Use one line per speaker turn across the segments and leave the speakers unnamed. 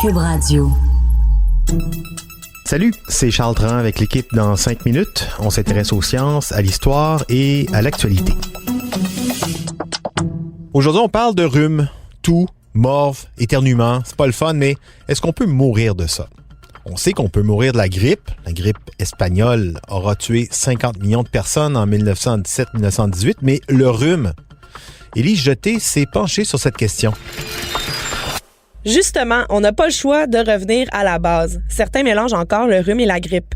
Cube Radio.
Salut, c'est Charles Tran avec l'équipe dans 5 minutes. On s'intéresse aux sciences, à l'histoire et à l'actualité. Aujourd'hui, on parle de rhume, toux, morve, éternuement. C'est pas le fun, mais est-ce qu'on peut mourir de ça? On sait qu'on peut mourir de la grippe. La grippe espagnole aura tué 50 millions de personnes en 1917-1918, mais le rhume? Élise Jeté s'est penchée sur cette question.
Justement, on n'a pas le choix de revenir à la base. Certains mélangent encore le rhume et la grippe.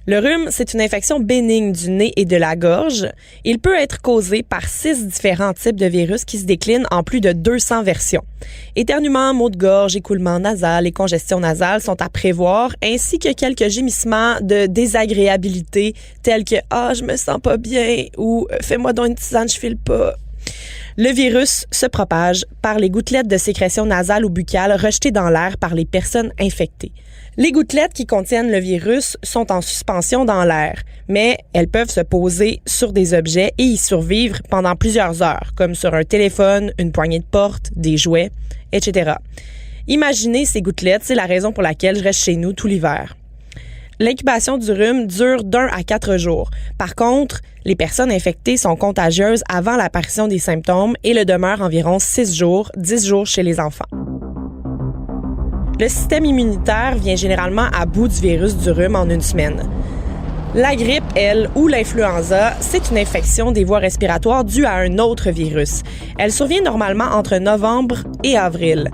Le rhume, c'est une infection bénigne du nez et de la gorge. Il peut être causé par 6 différents types de virus qui se déclinent en plus de 200 versions. Éternuement, maux de gorge, écoulement nasal et congestion nasale sont à prévoir, ainsi que quelques gémissements de désagréabilité tels que « Ah, je me sens pas bien » ou « Fais-moi donc une tisane, je file pas ». Le virus se propage par les gouttelettes de sécrétion nasale ou buccale rejetées dans l'air par les personnes infectées. Les gouttelettes qui contiennent le virus sont en suspension dans l'air, mais elles peuvent se poser sur des objets et y survivre pendant plusieurs heures, comme sur un téléphone, une poignée de porte, des jouets, etc. Imaginez ces gouttelettes, c'est la raison pour laquelle je reste chez nous tout l'hiver. L'incubation du rhume dure d'1 à 4 jours. Par contre, les personnes infectées sont contagieuses avant l'apparition des symptômes et le demeurent environ 6 jours, 10 jours chez les enfants. Le système immunitaire vient généralement à bout du virus du rhume en une semaine. La grippe, elle, ou l'influenza, c'est une infection des voies respiratoires due à un autre virus. Elle survient normalement entre novembre et avril.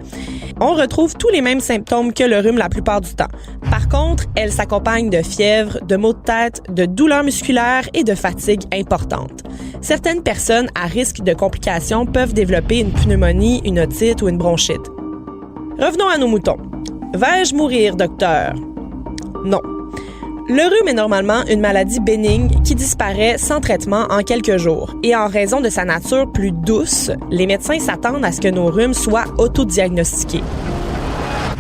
On retrouve tous les mêmes symptômes que le rhume la plupart du temps. Par contre, elle s'accompagne de fièvre, de maux de tête, de douleurs musculaires et de fatigue importante. Certaines personnes à risque de complications peuvent développer une pneumonie, une otite ou une bronchite. Revenons à nos moutons. Vais-je mourir, docteur? Non. Le rhume est normalement une maladie bénigne qui disparaît sans traitement en quelques jours. Et en raison de sa nature plus douce, les médecins s'attendent à ce que nos rhumes soient autodiagnostiqués.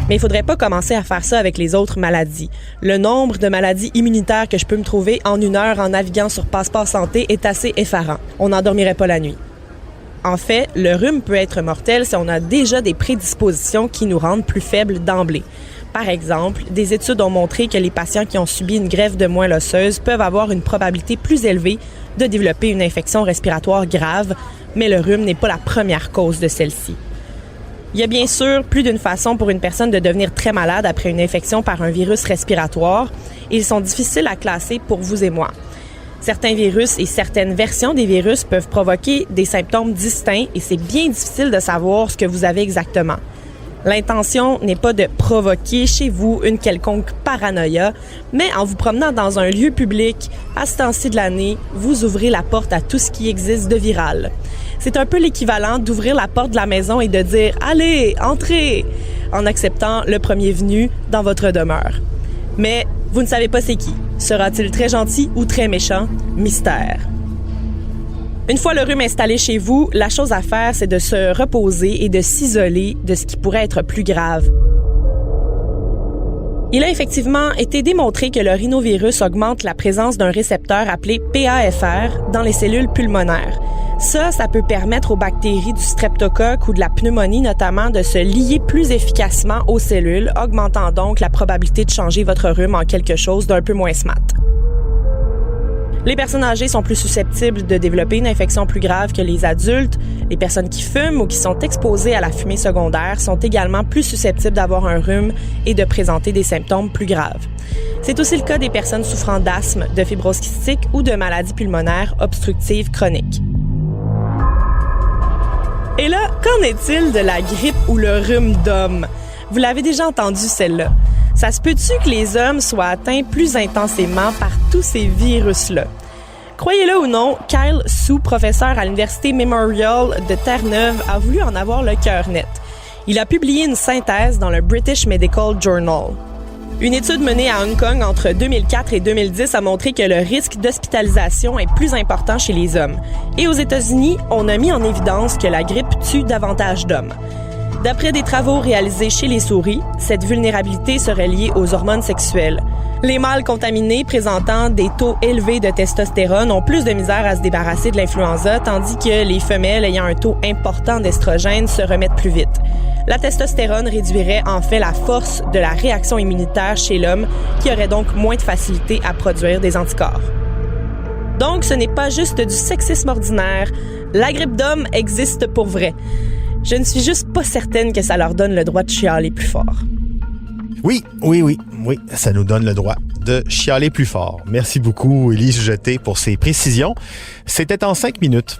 Mais il faudrait pas commencer à faire ça avec les autres maladies. Le nombre de maladies immunitaires que je peux me trouver en 1 heure en naviguant sur Passeport Santé est assez effarant. On n'endormirait pas la nuit. En fait, le rhume peut être mortel si on a déjà des prédispositions qui nous rendent plus faibles d'emblée. Par exemple, des études ont montré que les patients qui ont subi une greffe de moelle osseuse peuvent avoir une probabilité plus élevée de développer une infection respiratoire grave, mais le rhume n'est pas la première cause de celle-ci. Il y a bien sûr plus d'une façon pour une personne de devenir très malade après une infection par un virus respiratoire, et ils sont difficiles à classer pour vous et moi. Certains virus et certaines versions des virus peuvent provoquer des symptômes distincts et c'est bien difficile de savoir ce que vous avez exactement. L'intention n'est pas de provoquer chez vous une quelconque paranoïa, mais en vous promenant dans un lieu public, à ce temps-ci de l'année, vous ouvrez la porte à tout ce qui existe de viral. C'est un peu l'équivalent d'ouvrir la porte de la maison et de dire « Allez, entrez !» en acceptant le premier venu dans votre demeure. Mais vous ne savez pas c'est qui. Sera-t-il très gentil ou très méchant? Mystère. Une fois le rhume installé chez vous, la chose à faire, c'est de se reposer et de s'isoler de ce qui pourrait être plus grave. Il a effectivement été démontré que le rhinovirus augmente la présence d'un récepteur appelé PAFR dans les cellules pulmonaires. Ça peut permettre aux bactéries du streptocoque ou de la pneumonie notamment de se lier plus efficacement aux cellules, augmentant donc la probabilité de changer votre rhume en quelque chose d'un peu moins smart. Les personnes âgées sont plus susceptibles de développer une infection plus grave que les adultes. Les personnes qui fument ou qui sont exposées à la fumée secondaire sont également plus susceptibles d'avoir un rhume et de présenter des symptômes plus graves. C'est aussi le cas des personnes souffrant d'asthme, de fibrose kystique ou de maladies pulmonaires obstructives chroniques. Et là, qu'en est-il de la grippe ou le rhume d'homme? Vous l'avez déjà entendu celle-là. Ça se peut-tu que les hommes soient atteints plus intensément par tous ces virus-là? Croyez-le ou non, Kyle Su, professeur à l'Université Memorial de Terre-Neuve, a voulu en avoir le cœur net. Il a publié une synthèse dans le British Medical Journal. Une étude menée à Hong Kong entre 2004 et 2010 a montré que le risque d'hospitalisation est plus important chez les hommes. Et aux États-Unis, on a mis en évidence que la grippe tue davantage d'hommes. D'après des travaux réalisés chez les souris, cette vulnérabilité serait liée aux hormones sexuelles. Les mâles contaminés présentant des taux élevés de testostérone ont plus de misère à se débarrasser de l'influenza, tandis que les femelles ayant un taux important d'estrogène se remettent plus vite. La testostérone réduirait en fait la force de la réaction immunitaire chez l'homme, qui aurait donc moins de facilité à produire des anticorps. Donc, ce n'est pas juste du sexisme ordinaire. La grippe d'homme existe pour vrai. Je ne suis juste pas certaine que ça leur donne le droit de chialer plus fort.
Oui, ça nous donne le droit de chialer plus fort. Merci beaucoup, Élise Jeté, pour ces précisions. C'était en 5 minutes.